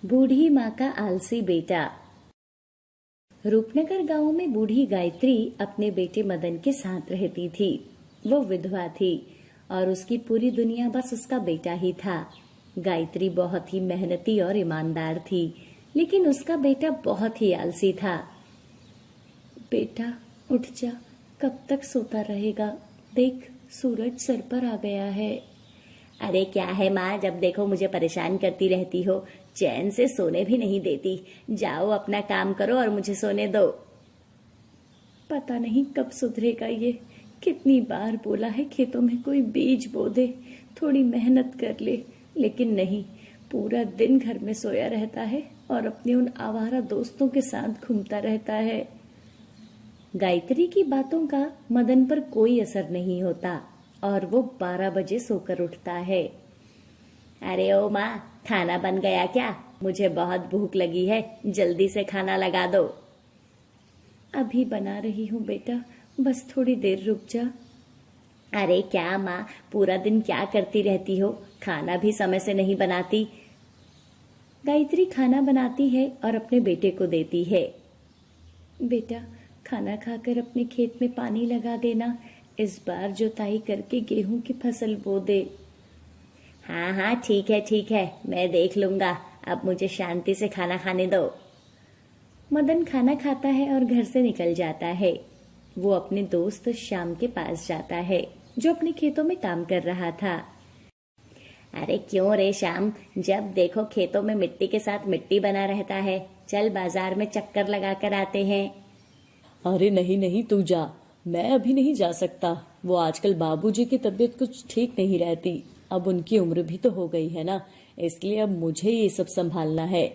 बूढ़ी माँ का आलसी बेटा। रूपनगर गांव में बूढ़ी गायत्री अपने बेटे मदन के साथ रहती थी। वो विधवा थी और उसकी पूरी दुनिया बस उसका बेटा ही था। गायत्री बहुत ही मेहनती और ईमानदार थी, लेकिन उसका बेटा बहुत ही आलसी था। बेटा उठ जा, कब तक सोता रहेगा? देख, सूरज सर पर आ गया है। अरे क्या है माँ, जब देखो मुझे परेशान करती रहती हो, चैन से सोने भी नहीं देती। जाओ अपना काम करो और मुझे सोने दो। पता नहीं कब सुधरेगा ये। कितनी बार बोला है खेतों में कोई बीज बो दे, थोड़ी मेहनत कर ले, लेकिन नहीं, पूरा दिन घर में सोया रहता है और अपने उन आवारा दोस्तों के साथ घूमता रहता है। गायत्री की बातों का मदन पर कोई असर नहीं होता और वो 12 बजे सोकर उठता है। अरे ओ माँ, खाना बन गया क्या? मुझे बहुत भूख लगी है, जल्दी से खाना लगा दो। अभी बना रही हूँ बेटा, बस थोड़ी देर रुक जा। अरे क्या माँ, पूरा दिन क्या करती रहती हो? खाना भी समय से नहीं बनाती। गायत्री खाना बनाती है और अपने बेटे को देती है। बेटा, खाना खाकर अपने खेत में पानी लगा देना, इस बार जुताई करके गेहूं की फसल बो दे। हाँ हाँ ठीक है, मैं देख लूंगा। अब मुझे शांति से खाना खाने दो। मदन खाना खाता है और घर से निकल जाता है। वो अपने दोस्त श्याम के पास जाता है, जो अपने खेतों में काम कर रहा था। अरे क्यों रे श्याम, जब देखो खेतों में मिट्टी के साथ मिट्टी बना रहता है। चल बाजार में चक्कर लगा कर आते हैं। अरे नहीं नहीं, तू जा, मैं अभी नहीं जा सकता। वो आजकल बाबूजी की तबीयत कुछ ठीक नहीं रहती। अब उनकी उम्र भी तो हो गई है ना, इसलिए अब मुझे ये सब संभालना है।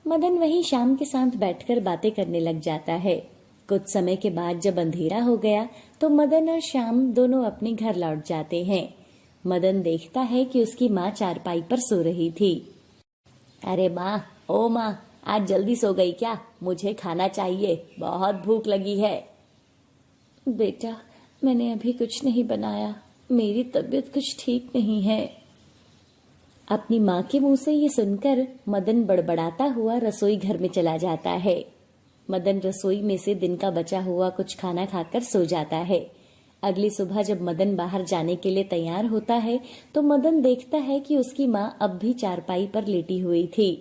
मदन वहीं श्याम के साथ बैठकर बातें करने लग जाता है। कुछ समय के बाद जब अंधेरा हो गया तो मदन और श्याम दोनों अपने घर लौट जाते हैं। मदन देखता है कि उसकी माँ चारपाई पर सो रही थी। अरे माँ, ओ माँ, आज जल्दी सो गई क्या? मुझे खाना चाहिए, बहुत भूख लगी है। बेटा, मैंने अभी कुछ नहीं बनाया, मेरी तबीयत कुछ ठीक नहीं है। अपनी माँ के मुंह से ये सुनकर मदन बड़बड़ाता हुआ रसोई घर में चला जाता है। मदन रसोई में से दिन का बचा हुआ कुछ खाना खाकर सो जाता है। अगली सुबह जब मदन बाहर जाने के लिए तैयार होता है तो मदन देखता है कि उसकी माँ अब भी चारपाई पर लेटी हुई थी।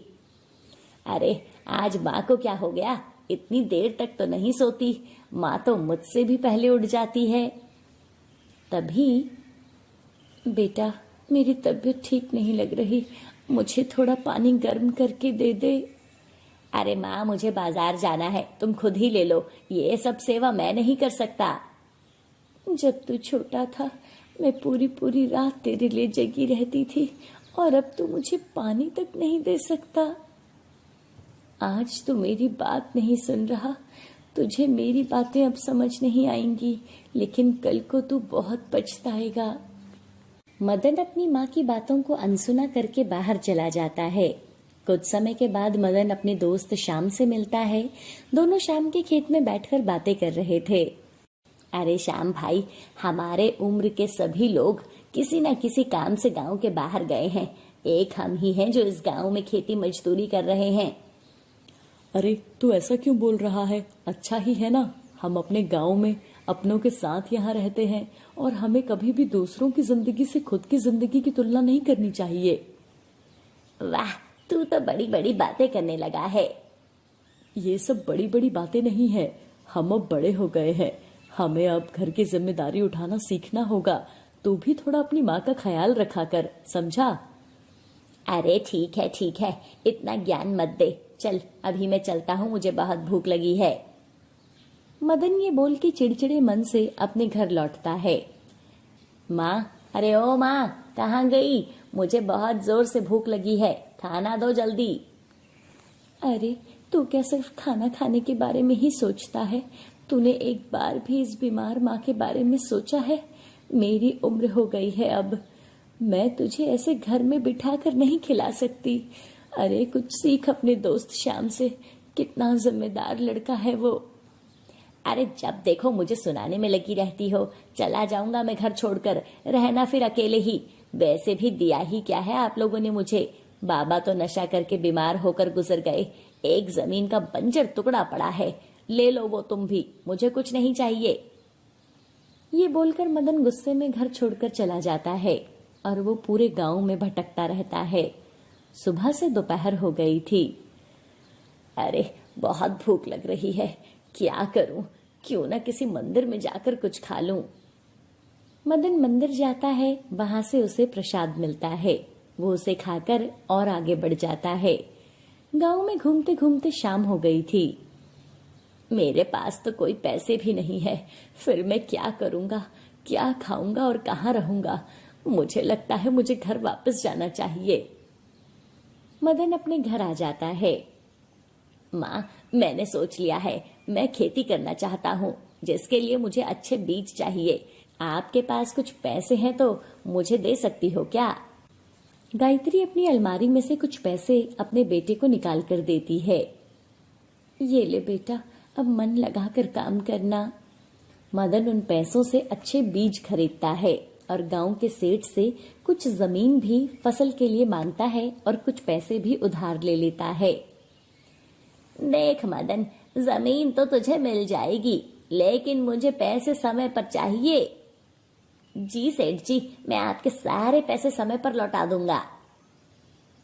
अरे आज माँ को क्या हो गया? इतनी देर तक तो नहीं सोती। माँ तो मुझसे भी पहले उठ जाती है। तभी, बेटा, मेरी तबीयत ठीक नहीं लग रही, मुझे थोड़ा पानी गर्म करके दे दे। अरे माँ, मुझे बाजार जाना है, तुम खुद ही ले लो। ये सब सेवा मैं नहीं कर सकता। जब तू छोटा था, मैं पूरी पूरी रात तेरे लिए जगी रहती थी और अब तू मुझे पानी तक नहीं दे सकता। आज तू मेरी बात नहीं सुन रहा। तुझे मेरी बातें अब समझ नहीं आएंगी, लेकिन कल को तू बहुत पछताएगा। मदन अपनी माँ की बातों को अनसुना करके बाहर चला जाता है। कुछ समय के बाद मदन अपने दोस्त श्याम से मिलता है। दोनों श्याम के खेत में बैठकर बातें कर रहे थे। अरे श्याम भाई, हमारे उम्र के सभी लोग किसी न किसी काम से गांव के बाहर गए हैं। एक हम ही हैं जो इस गांव में खेती मजदूरी कर रहे हैं। अरे तू ऐसा क्यों बोल रहा है? अच्छा ही है ना, हम अपने गांव में अपनों के साथ यहाँ रहते हैं और हमें कभी भी दूसरों की जिंदगी से खुद की जिंदगी की तुलना नहीं करनी चाहिए। वाह, तू तो बड़ी बड़ी बातें करने लगा है। ये सब बड़ी बड़ी बातें नहीं है, हम अब बड़े हो गए हैं, हमें अब घर की जिम्मेदारी उठाना सीखना होगा। तू भी थोड़ा अपनी माँ का ख्याल रखा कर, समझा? अरे ठीक है, इतना ज्ञान मत दे। चल अभी मैं चलता हूँ, मुझे बहुत भूख लगी है। मदन ये बोल के चिड़चिड़े मन से अपने घर लौटता है। माँ, अरे ओ माँ, कहाँ गई? मुझे बहुत जोर से भूख लगी है, खाना दो जल्दी। अरे तू क्या सिर्फ खाना खाने के बारे में ही सोचता है? तूने एक बार भी इस बीमार माँ के बारे में सोचा है? मेरी उम्र हो गई है अब, मैं तुझे ऐसे घर में बिठा कर नहीं खिला सकती। अरे कुछ सीख अपने दोस्त श्याम से, कितना जिम्मेदार लड़का है वो। अरे जब देखो मुझे सुनाने में लगी रहती हो। चला जाऊंगा मैं घर छोड़कर, रहना फिर अकेले ही। वैसे भी दिया ही क्या है आप लोगों ने मुझे? बाबा तो नशा करके बीमार होकर गुजर गए। एक जमीन का बंजर टुकड़ा पड़ा है, ले लो वो तुम भी, मुझे कुछ नहीं चाहिए। ये बोलकर मदन गुस्से में घर छोड़कर चला जाता है और वो पूरे गांव में भटकता रहता है। सुबह से दोपहर हो गई थी। अरे बहुत भूख लग रही है, क्या करूं? क्यों ना किसी मंदिर में जाकर कुछ खा लूं। मदन मंदिर जाता है, वहां से उसे प्रसाद मिलता है। वो उसे खाकर और आगे बढ़ जाता है। गांव में घूमते घूमते शाम हो गई थी। मेरे पास तो कोई पैसे भी नहीं है, फिर मैं क्या करूंगा, क्या खाऊंगा और कहाँ रहूंगा? मुझे लगता है मुझे घर वापस जाना चाहिए। मदन अपने घर आ जाता है। माँ, मैंने सोच लिया है, मैं खेती करना चाहता हूँ, जिसके लिए मुझे अच्छे बीज चाहिए। आपके पास कुछ पैसे हैं तो मुझे दे सकती हो क्या? गायत्री अपनी अलमारी में से कुछ पैसे अपने बेटे को निकाल कर देती है। ये ले बेटा, अब मन लगाकर काम करना। मदन उन पैसों से अच्छे बीज खरीदता है और गांव के सेठ से कुछ जमीन भी फसल के लिए मांगता है और कुछ पैसे भी उधार ले लेता है। देख मदन, जमीन तो तुझे मिल जाएगी, लेकिन मुझे पैसे समय पर चाहिए। जी सेठ जी, मैं आपके सारे पैसे समय पर लौटा दूंगा।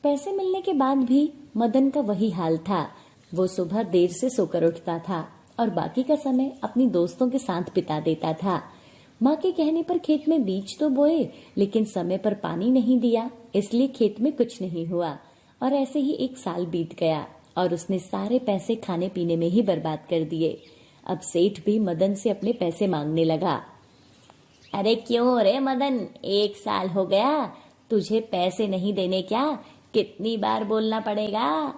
पैसे मिलने के बाद भी मदन का वही हाल था। वो सुबह देर से सोकर उठता था और बाकी का समय अपनी दोस्तों के साथ बिता देता था। माँ के कहने पर खेत में बीज तो बोए, लेकिन समय पर पानी नहीं दिया, इसलिए खेत में कुछ नहीं हुआ। और ऐसे ही 1 साल बीत गया और उसने सारे पैसे खाने पीने में ही बर्बाद कर दिए। अब सेठ भी मदन से अपने पैसे मांगने लगा। अरे क्यों रे मदन, 1 साल हो गया, तुझे पैसे नहीं देने क्या? कितनी बार बोलना पड़ेगा?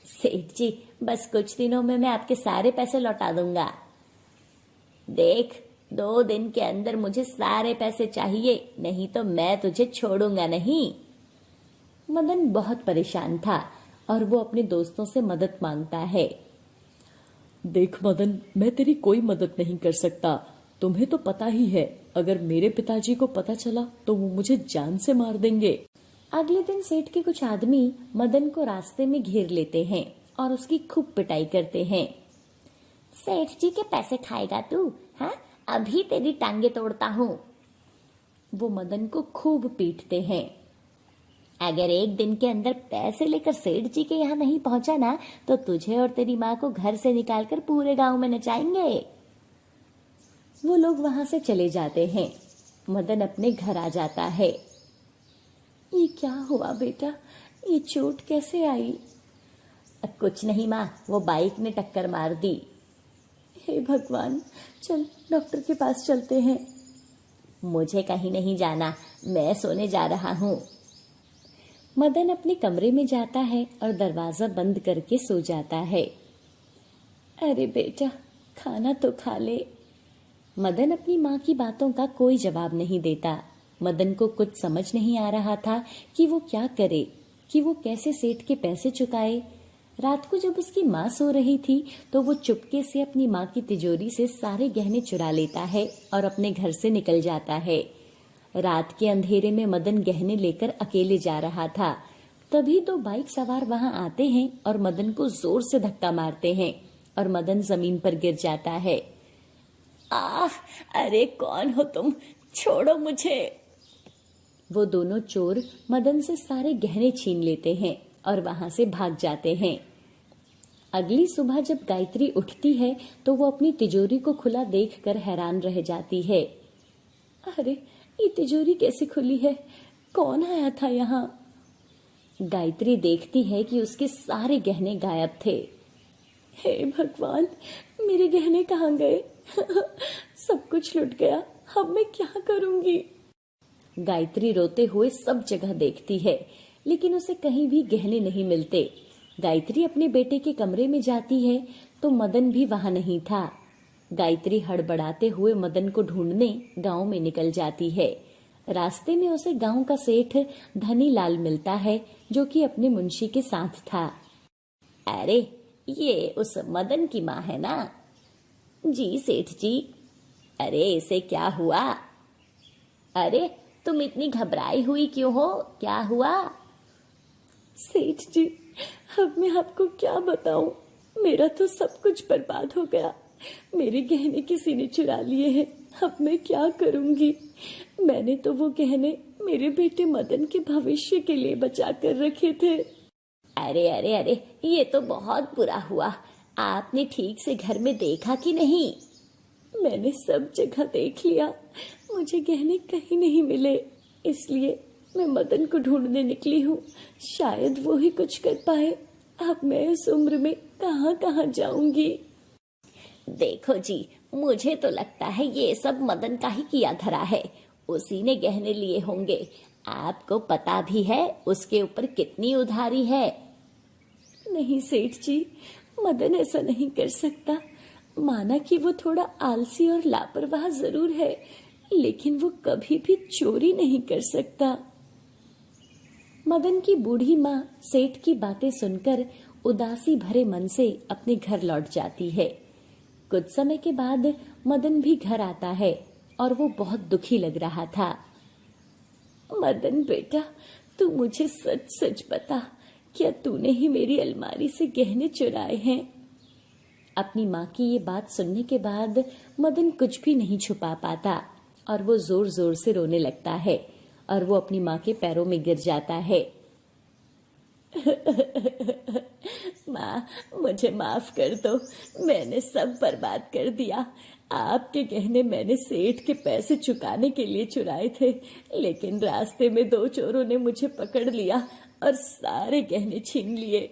सेठ जी, बस कुछ दिनों में मैं आपके सारे पैसे लौटा दूंगा। देख, 2 दिन के अंदर मुझे सारे पैसे चाहिए, नहीं तो मैं तुझे छोड़ूंगा नहीं। मदन बहुत परेशान था और वो अपने दोस्तों से मदद मांगता है। देख मदन, मैं तेरी कोई मदद नहीं कर सकता। तुम्हें तो पता ही है, अगर मेरे पिताजी को पता चला तो वो मुझे जान से मार देंगे। अगले दिन सेठ के कुछ आदमी मदन को रास्ते में घेर लेते हैं और उसकी खूब पिटाई करते हैं। सेठ जी के पैसे खाएगा तू? हाँ, अभी तेरी टांगे तोड़ता हूँ। वो मदन को खूब पीटते हैं। अगर 1 दिन के अंदर पैसे लेकर सेठ जी के यहाँ नहीं पहुंचा ना, तो तुझे और तेरी माँ को घर से निकालकर पूरे गांव में नचाएंगे। वो लोग वहां से चले जाते हैं। मदन अपने घर आ जाता है। ये क्या हुआ बेटा, ये चोट कैसे आई? कुछ नहीं माँ, वो बाइक ने टक्कर मार दी। हे भगवान, चल डॉक्टर के पास चलते हैं। मुझे कहीं नहीं जाना, मैं सोने जा रहा हूँ। मदन अपने कमरे में जाता है और दरवाजा बंद करके सो जाता है। अरे बेटा, खाना तो खा ले। मदन अपनी माँ की बातों का कोई जवाब नहीं देता। मदन को कुछ समझ नहीं आ रहा था कि वो क्या करे, कि वो कैसे सेठ के पैसे चुकाए। रात को जब उसकी माँ सो रही थी तो वो चुपके से अपनी माँ की तिजोरी से सारे गहने चुरा लेता है और अपने घर से निकल जाता है। रात के अंधेरे में मदन गहने लेकर अकेले जा रहा था। तभी 2 बाइक सवार वहां आते हैं और मदन को जोर से धक्का मारते हैं और मदन जमीन पर गिर जाता है। आह, अरे कौन हो तुम, छोड़ो मुझे। वो दोनों चोर मदन से सारे गहने छीन लेते हैं और वहां से भाग जाते हैं। अगली सुबह जब गायत्री उठती है तो वो अपनी तिजोरी को खुला देखकर हैरान रह जाती है। अरे, ये तिजोरी कैसे खुली है? कौन आया था यहाँ? गायत्री देखती है कि उसके सारे गहने गायब थे। हे भगवान, मेरे गहने कहाँ गए? सब कुछ लुट गया, अब मैं क्या करूंगी? गायत्री रोते हुए सब जगह देखती है, लेकिन उसे कहीं भी गहने नहीं मिलते। गायत्री अपने बेटे के कमरे में जाती है तो मदन भी वहां नहीं था। गायत्री हड़बड़ाते हुए मदन को ढूंढने गांव में निकल जाती है। रास्ते में उसे गांव का सेठ धनी लाल मिलता है, जो कि अपने मुंशी के साथ था। अरे, ये उस मदन की माँ है ना? जी सेठ जी। अरे, इसे क्या हुआ? अरे, तुम इतनी घबराई हुई क्यों हो, क्या हुआ? सेठ जी, अब मैं आपको क्या बताऊं, मेरा तो सब कुछ बर्बाद हो गया। मेरे गहने किसी ने चुरा लिए हैं। अब मैं क्या करूंगी? मैंने तो वो गहने मेरे बेटे मदन के भविष्य के लिए बचा कर रखे थे। अरे अरे अरे, ये तो बहुत बुरा हुआ। आपने ठीक से घर में देखा कि नहीं? मैंने सब जगह देख लिया, मुझे गहने कहीं नहीं मिले, इसलिए मैं मदन को ढूंढने निकली हूँ। शायद वो ही कुछ कर पाए। अब मैं इस उम्र में कहाँ कहाँ जाऊंगी? देखो जी, मुझे तो लगता है ये सब मदन का ही किया धरा है। उसी ने गहने लिए होंगे। आपको पता भी है उसके ऊपर कितनी उधारी है। नहीं सेठ जी, मदन ऐसा नहीं कर सकता। माना कि वो थोड़ा आलसी और लापरवाह जरूर है, लेकिन वो कभी भी चोरी नहीं कर सकता। मदन की बूढ़ी माँ सेठ की बातें सुनकर उदासी भरे मन से अपने घर लौट जाती है। कुछ समय के बाद मदन भी घर आता है और वो बहुत दुखी लग रहा था। मदन बेटा, तू मुझे सच सच बता, क्या तूने ही मेरी अलमारी से गहने चुराए हैं? अपनी माँ की ये बात सुनने के बाद मदन कुछ भी नहीं छुपा पाता और वो जोर जोर से रोने लगता है और वो अपनी माँ के पैरों में गिर जाता है। माँ, मुझे माफ कर दो, मैंने सब बर्बाद कर दिया। आपके गहने मैंने सेठ के पैसे चुकाने के लिए चुराए थे, लेकिन रास्ते में 2 चोरों ने मुझे पकड़ लिया और सारे गहने छीन लिए।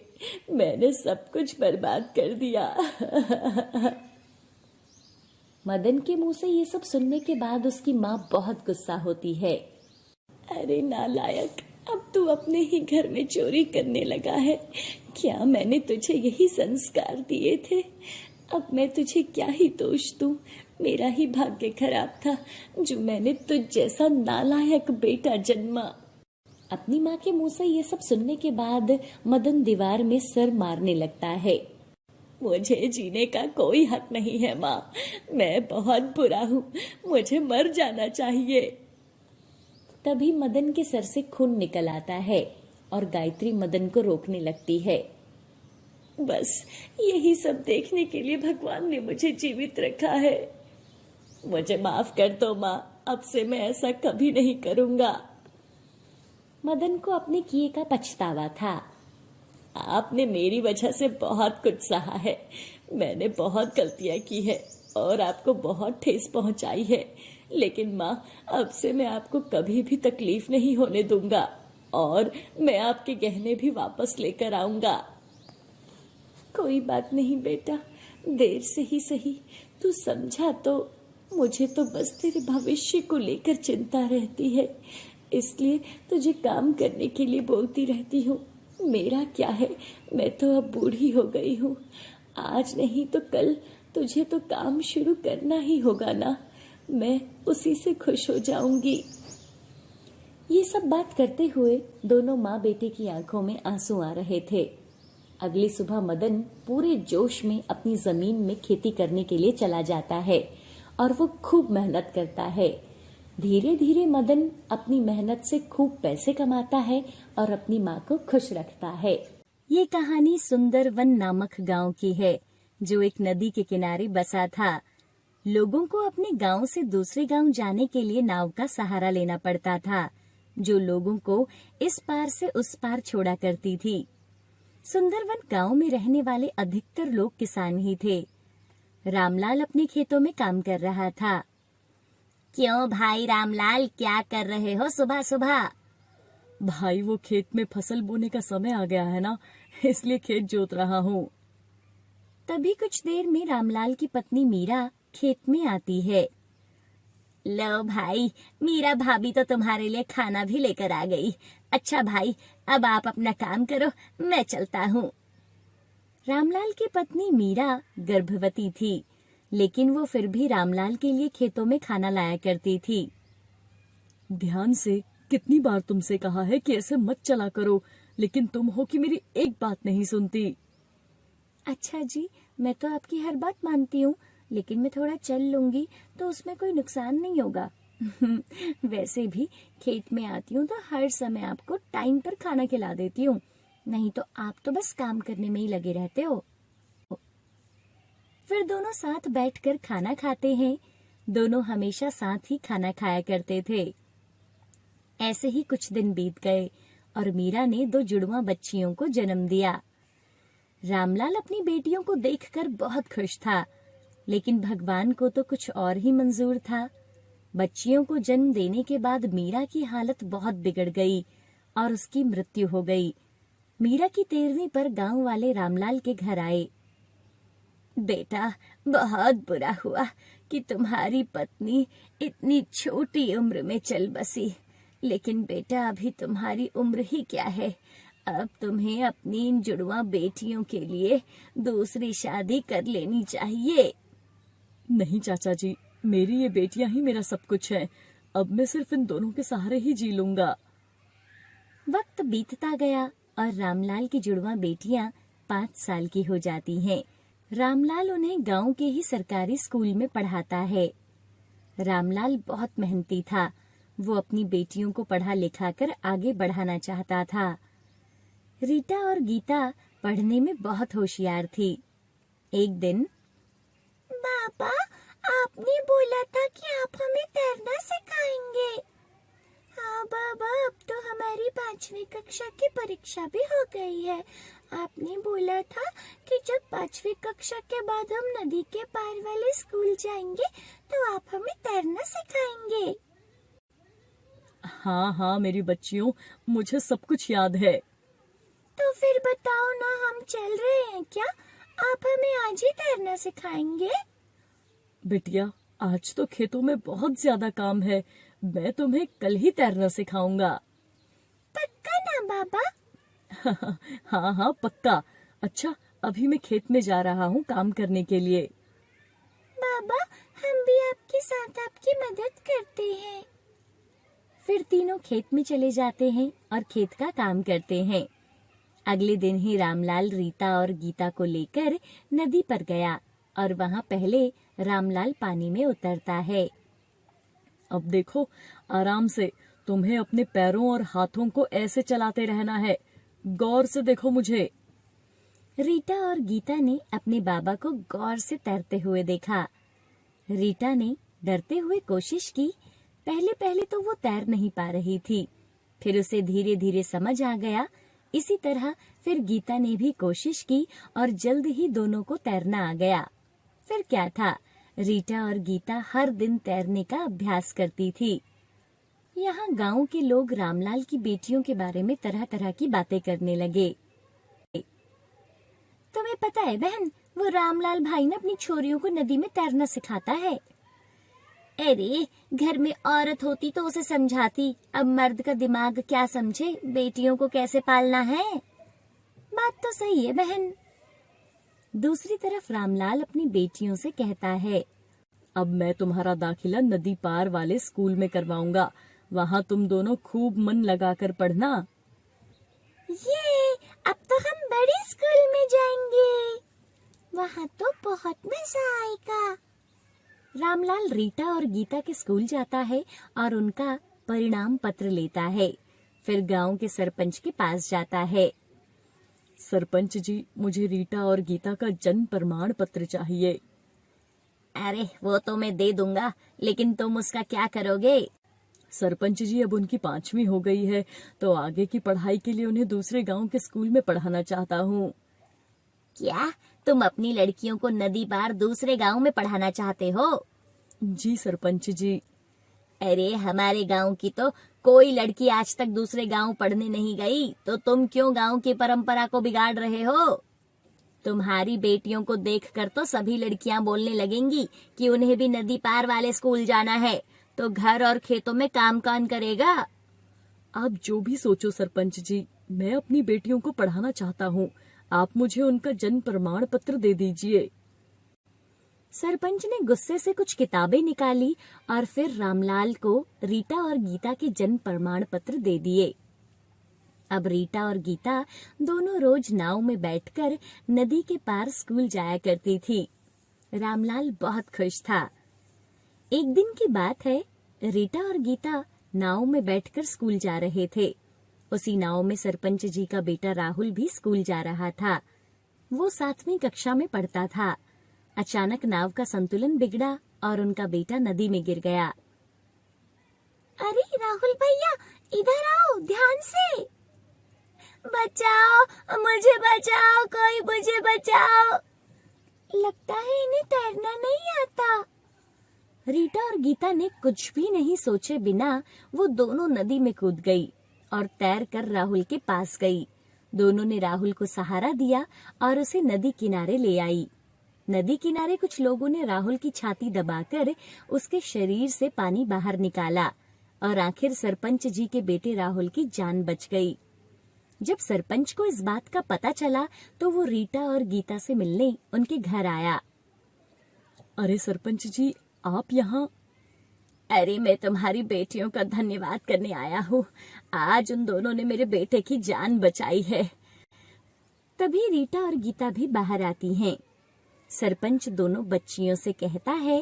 मैंने सब कुछ बर्बाद कर दिया। मदन के मुंह से ये सब सुनने के बाद उसकी माँ बहुत गुस्सा होती है। अरे नालायक, अब तू अपने ही घर में चोरी करने लगा है। क्या मैंने तुझे यही संस्कार दिए थे? अब मैं तुझे क्या ही दोष दूं? मेरा ही भाग्य खराब था जो मैंने तुझ जैसा नालायक बेटा जन्मा। अपनी माँ के मुंह से ये सब सुनने के बाद मदन दीवार में सर मारने लगता है। मुझे जीने का कोई हक नहीं है माँ, मैं बहुत बुरा हूँ, मुझे मर जाना चाहिए। तभी मदन के सर से खून निकल आता है और गायत्री मदन को रोकने लगती है। बस यही सब देखने के लिए भगवान ने मुझे जीवित रखा है। मुझे माफ कर दो माँ, अब से मैं ऐसा कभी नहीं करूँगा। मदन को अपने किए का पछतावा था। आपने मेरी वजह से बहुत कुछ सहा है, मैंने बहुत गलतियां की है और आपको बहुत ठेस पहुंचाई है, लेकिन माँ, अब से मैं आपको कभी भी तकलीफ नहीं होने दूंगा और मैं आपके गहने भी वापस लेकर आऊंगा। कोई बात नहीं बेटा, देर से ही सही, तू समझा तो। मुझे तो बस तेरे भविष्य को लेकर चिंता रहती है, इसलिए तुझे काम करने के लिए बोलती रहती हूँ। मेरा क्या है, मैं तो अब बूढ़ी हो गई हूँ। आज नहीं तो कल तुझे तो काम शुरू करना ही होगा ना, मैं उसी से खुश हो जाऊंगी। ये सब बात करते हुए दोनों माँ बेटे की आंखों में आंसू आ रहे थे। अगली सुबह मदन पूरे जोश में अपनी जमीन में खेती करने के लिए चला जाता है और वो खूब मेहनत करता है। धीरे धीरे मदन अपनी मेहनत से खूब पैसे कमाता है और अपनी माँ को खुश रखता है। ये कहानी सुंदरवन नामक गांव की है, जो एक नदी के किनारे बसा था। लोगों को अपने गांव से दूसरे गांव जाने के लिए नाव का सहारा लेना पड़ता था, जो लोगों को इस पार से उस पार छोड़ा करती थी। सुंदरवन गांव में रहने वाले अधिकतर लोग किसान ही थे। रामलाल अपने खेतों में काम कर रहा था। क्यों भाई रामलाल, क्या कर रहे हो सुबह सुबह? भाई, वो खेत में फसल बोने का समय आ गया है ना, इसलिए खेत जोत रहा हूँ। तभी कुछ देर में रामलाल की पत्नी मीरा खेत में आती है। लो भाई, मीरा भाभी तो तुम्हारे लिए खाना भी लेकर आ गई। अच्छा भाई, अब आप अपना काम करो, मैं चलता हूँ। रामलाल की पत्नी मीरा गर्भवती थी, लेकिन वो फिर भी रामलाल के लिए खेतों में खाना लाया करती थी। ध्यान से, कितनी बार तुमसे कहा है कि ऐसे मत चला करो, लेकिन तुम हो कि मेरी एक बात नहीं सुनती। अच्छा जी, मैं तो आपकी हर बात मानती हूँ, लेकिन मैं थोड़ा चल लूंगी तो उसमें कोई नुकसान नहीं होगा। वैसे भी खेत में आती हूँ तो हर समय आपको टाइम पर खाना खिला देती हूँ। नहीं तो आप तो बस काम करने में ही लगे रहते हो। फिर दोनों साथ बैठकर खाना खाते हैं। दोनों हमेशा साथ ही खाना खाया करते थे। ऐसे ही कुछ दिन बीत गए और मीरा ने 2 जुड़वा बच्चियों को जन्म दिया। रामलाल अपनी बेटियों को देखकर बहुत खुश था, लेकिन भगवान को तो कुछ और ही मंजूर था। बच्चियों को जन्म देने के बाद मीरा की हालत बहुत बिगड़ गई और उसकी मृत्यु हो गई। मीरा की 13वीं पर गांव वाले रामलाल के घर आए। बेटा, बहुत बुरा हुआ कि तुम्हारी पत्नी इतनी छोटी उम्र में चल बसी, लेकिन बेटा अभी तुम्हारी उम्र ही क्या है। अब तुम्हें अपनी इन जुड़वा बेटियों के लिए दूसरी शादी कर लेनी चाहिए। नहीं चाचा जी, मेरी ये बेटियां ही मेरा सब कुछ है। अब मैं सिर्फ इन दोनों के सहारे ही जी लूंगा। वक्त बीतता गया और रामलाल की जुड़वा बेटियां 5 साल की हो जाती हैं। रामलाल उन्हें गांव के ही सरकारी स्कूल में पढ़ाता है। रामलाल बहुत मेहनती था। वो अपनी बेटियों को पढ़ा लिखा कर आगे बढ़ाना चाहता था। रीटा और गीता पढ़ने में बहुत होशियार थी। एक दिन, पापा, आपने बोला था कि आप हमें तैरना सिखाएंगे। हाँ बाबा, अब तो हमारी 5वीं कक्षा की परीक्षा भी हो गई है। आपने बोला था कि जब 5वीं कक्षा के बाद हम नदी के पार वाले स्कूल जाएंगे तो आप हमें तैरना सिखाएंगे। हाँ हाँ मेरी बच्चियों, मुझे सब कुछ याद है। तो फिर बताओ ना, हम चल रहे हैं क्या? आप हमें आज ही तैरना सिखाएंगे? बिटिया, आज तो खेतों में बहुत ज्यादा काम है। मैं तुम्हें कल ही तैरना सिखाऊंगा। पक्का ना बाबा? हाँ हाँ पक्का। अच्छा, अभी मैं खेत में जा रहा हूँ काम करने के लिए। बाबा, हम भी आपके साथ आपकी मदद करते हैं। फिर तीनों खेत में चले जाते हैं और खेत का काम करते हैं। अगले दिन ही रामलाल रीता और गीता को लेकर नदी पर गया और वहाँ पहले रामलाल पानी में उतरता है। अब देखो, आराम से। तुम्हें अपने पैरों और हाथों को ऐसे चलाते रहना है। गौर से देखो मुझे। रीटा और गीता ने अपने बाबा को गौर से तैरते हुए देखा। रीटा ने डरते हुए कोशिश की। पहले पहले तो वो तैर नहीं पा रही थी, फिर उसे धीरे धीरे समझ आ गया। इसी तरह फिर गीता ने भी कोशिश की और जल्द ही दोनों को तैरना आ गया। फिर क्या था, रीटा और गीता हर दिन तैरने का अभ्यास करती थी। यहाँ गांव के लोग रामलाल की बेटियों के बारे में तरह तरह की बातें करने लगे। तुम्हें पता है बहन, वो रामलाल भाई ना अपनी छोरियों को नदी में तैरना सिखाता है। अरे, घर में औरत होती तो उसे समझाती, अब मर्द का दिमाग क्या समझे बेटियों को कैसे पालना है। बात तो सही है बहन। दूसरी तरफ रामलाल अपनी बेटियों से कहता है, अब मैं तुम्हारा दाखिला नदी पार वाले स्कूल में करवाऊंगा। वहाँ तुम दोनों खूब मन लगाकर पढ़ना। ये, अब तो हम बड़े स्कूल में जाएंगे। वहाँ तो बहुत मजा आएगा। रामलाल रीटा और गीता के स्कूल जाता है और उनका परिणाम पत्र लेता है। फिर गांव के सरपंच के पास जाता है। सरपंच जी, मुझे रीटा और गीता का जन्म प्रमाण पत्र चाहिए। अरे, वो तो मैं दे दूंगा, लेकिन तुम उसका क्या करोगे? सरपंच जी, अब उनकी 5वीं हो गई है, तो आगे की पढ़ाई के लिए उन्हें दूसरे गांव के स्कूल में पढ़ाना चाहता हूँ। क्या तुम अपनी लड़कियों को नदी पार दूसरे गांव में पढ़ाना चाहते हो? जी सरपंच जी। अरे, हमारे गांव की तो कोई लड़की आज तक दूसरे गांव पढ़ने नहीं गई, तो तुम क्यों गांव की परंपरा को बिगाड़ रहे हो? तुम्हारी बेटियों को देखकर तो सभी लड़कियां बोलने लगेंगी कि उन्हें भी नदी पार वाले स्कूल जाना है, तो घर और खेतों में काम कौन करेगा? आप जो भी सोचो सरपंच जी, मैं अपनी बेटियों को पढ़ाना चाहता हूँ। आप मुझे उनका जन्म प्रमाण पत्र दे दीजिए। सरपंच ने गुस्से से कुछ किताबें निकाली और फिर रामलाल को रीटा और गीता के जन्म प्रमाण पत्र दे दिए। अब रीटा और गीता दोनों रोज नाव में बैठकर नदी के पार स्कूल जाया करती थी। रामलाल बहुत खुश था। एक दिन की बात है, रीटा और गीता नाव में बैठकर स्कूल जा रहे थे। उसी नाव में सरपंच जी का बेटा राहुल भी स्कूल जा रहा था। वो 7वीं कक्षा में पढ़ता था। अचानक नाव का संतुलन बिगड़ा और उनका बेटा नदी में गिर गया। अरे राहुल भैया, इधर आओ, ध्यान से। बचाओ, मुझे बचाओ, कोई मुझे बचाओ। लगता है इन्हें तैरना नहीं आता। रीटा और गीता ने कुछ भी नहीं सोचे बिना वो दोनों नदी में कूद गई और तैर कर राहुल के पास गई। दोनों ने राहुल को सहारा दिया और उसे नदी किनारे ले आई। नदी किनारे कुछ लोगों ने राहुल की छाती दबाकर उसके शरीर से पानी बाहर निकाला और आखिर सरपंच जी के बेटे राहुल की जान बच गई। जब सरपंच को इस बात का पता चला तो वो रीटा और गीता से मिलने उनके घर आया। अरे सरपंच जी, आप यहाँ? अरे मैं तुम्हारी बेटियों का धन्यवाद करने आया हूँ। आज उन दोनों ने मेरे बेटे की जान बचाई है। तभी रीटा और गीता भी बाहर आती हैं। सरपंच दोनों बच्चियों से कहता है,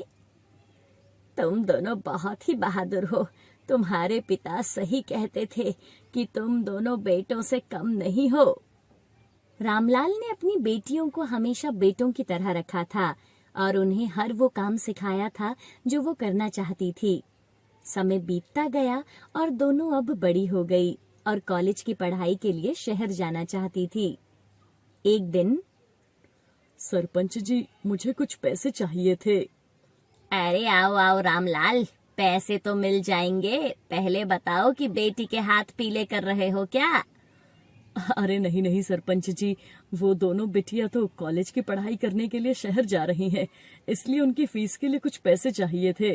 तुम दोनों बहुत ही बहादुर हो। तुम्हारे पिता सही कहते थे कि तुम दोनों बेटों से कम नहीं हो। रामलाल ने अपनी बेटियों को हमेशा बेटों की तरह रखा था और उन्हें हर वो काम सिखाया था जो वो करना चाहती थी। समय बीतता गया और दोनों अब बड़ी हो गई और कॉलेज की पढ़ाई के लिए शहर जाना चाहती थी। एक दिन, सरपंच जी, मुझे कुछ पैसे चाहिए थे। अरे आओ आओ रामलाल, पैसे तो मिल जाएंगे। पहले बताओ कि बेटी के हाथ पीले कर रहे हो क्या? अरे नहीं नहीं सरपंच जी, वो दोनों बिटिया तो कॉलेज की पढ़ाई करने के लिए शहर जा रही हैं, इसलिए उनकी फीस के लिए कुछ पैसे चाहिए थे।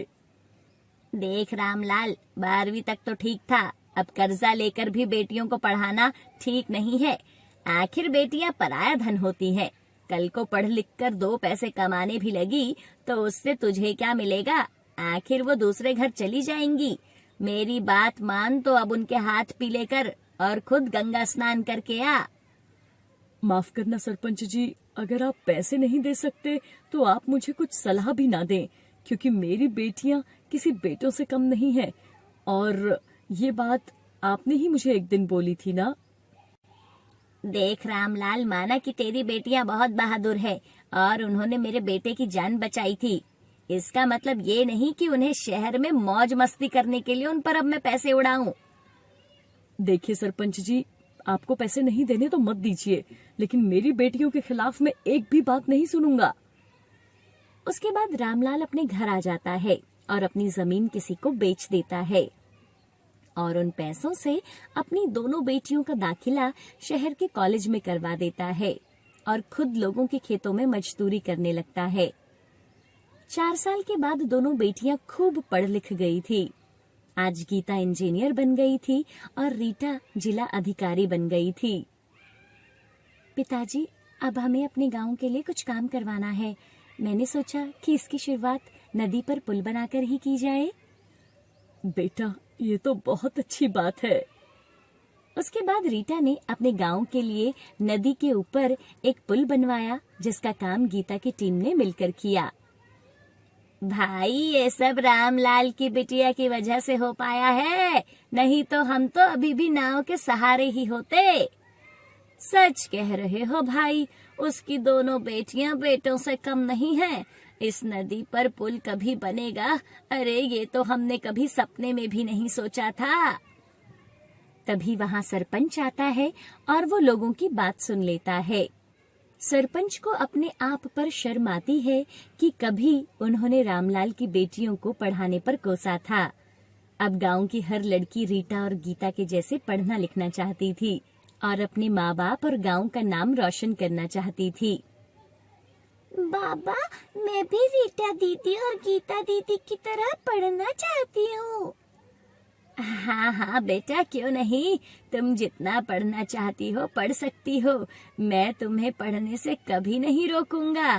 देख रामलाल, 12वीं तक तो ठीक था, अब कर्जा लेकर भी बेटियों को पढ़ाना ठीक नहीं है। आखिर बेटियां पराया धन होती हैं। कल को पढ़ लिख कर 2 पैसे कमाने भी लगी तो उससे तुझे क्या मिलेगा? आखिर वो दूसरे घर चली जाएंगी। मेरी बात मान तो अब उनके हाथ पीले कर और खुद गंगा स्नान करके आ। माफ करना सरपंच जी, अगर आप पैसे नहीं दे सकते तो आप मुझे कुछ सलाह भी ना दें, क्योंकि मेरी बेटियां किसी बेटों से कम नहीं है। और ये बात आपने ही मुझे एक दिन बोली थी ना। देख रामलाल, माना कि तेरी बेटियां बहुत बहादुर है और उन्होंने मेरे बेटे की जान बचाई थी। इसका मतलब ये नहीं कि उन्हें शहर में मौज मस्ती करने के लिए उन पर अब मैं पैसे उड़ाऊं। देखिए सरपंच जी, आपको पैसे नहीं देने तो मत दीजिए, लेकिन मेरी बेटियों के खिलाफ मैं एक भी बात नहीं सुनूंगा। उसके बाद रामलाल अपने घर आ जाता है और अपनी जमीन किसी को बेच देता है और उन पैसों से अपनी दोनों बेटियों का दाखिला शहर के कॉलेज में करवा देता है और खुद लोगों के खेतों में मजदूरी करने लगता है। 4 साल के बाद दोनों बेटियां खूब पढ़ लिख गई थी। आज गीता इंजीनियर बन गई थी और रीटा जिला अधिकारी बन गई थी। पिताजी, अब हमें अपने गांव के लिए कुछ काम करवाना है। मैंने सोचा कि इसकी शुरुआत नदी पर पुल बनाकर ही की जाए। बेटा, ये तो बहुत अच्छी बात है। उसके बाद रीटा ने अपने गांव के लिए नदी के ऊपर एक पुल बनवाया, जिसका काम गीता की टीम ने मिलकर किया। भाई, ये सब रामलाल की बिटिया की वजह से हो पाया है, नहीं तो हम तो अभी भी नाव के सहारे ही होते। सच कह रहे हो भाई, उसकी दोनों बेटियां बेटों से कम नहीं हैं। इस नदी पर पुल कभी बनेगा? अरे ये तो हमने कभी सपने में भी नहीं सोचा था। तभी वहां सरपंच आता है और वो लोगों की बात सुन लेता है। सरपंच को अपने आप पर शर्म आती है कि कभी उन्होंने रामलाल की बेटियों को पढ़ाने पर कोसा था। अब गांव की हर लड़की रीटा और गीता के जैसे पढ़ना लिखना चाहती थी और अपने माँ बाप और गांव का नाम रोशन करना चाहती थी। बाबा, मैं भी रीटा दीदी और गीता दीदी की तरह पढ़ना चाहती हूँ। हाँ हाँ बेटा, क्यों नहीं। तुम जितना पढ़ना चाहती हो पढ़ सकती हो। मैं तुम्हें पढ़ने से कभी नहीं रोकूंगा।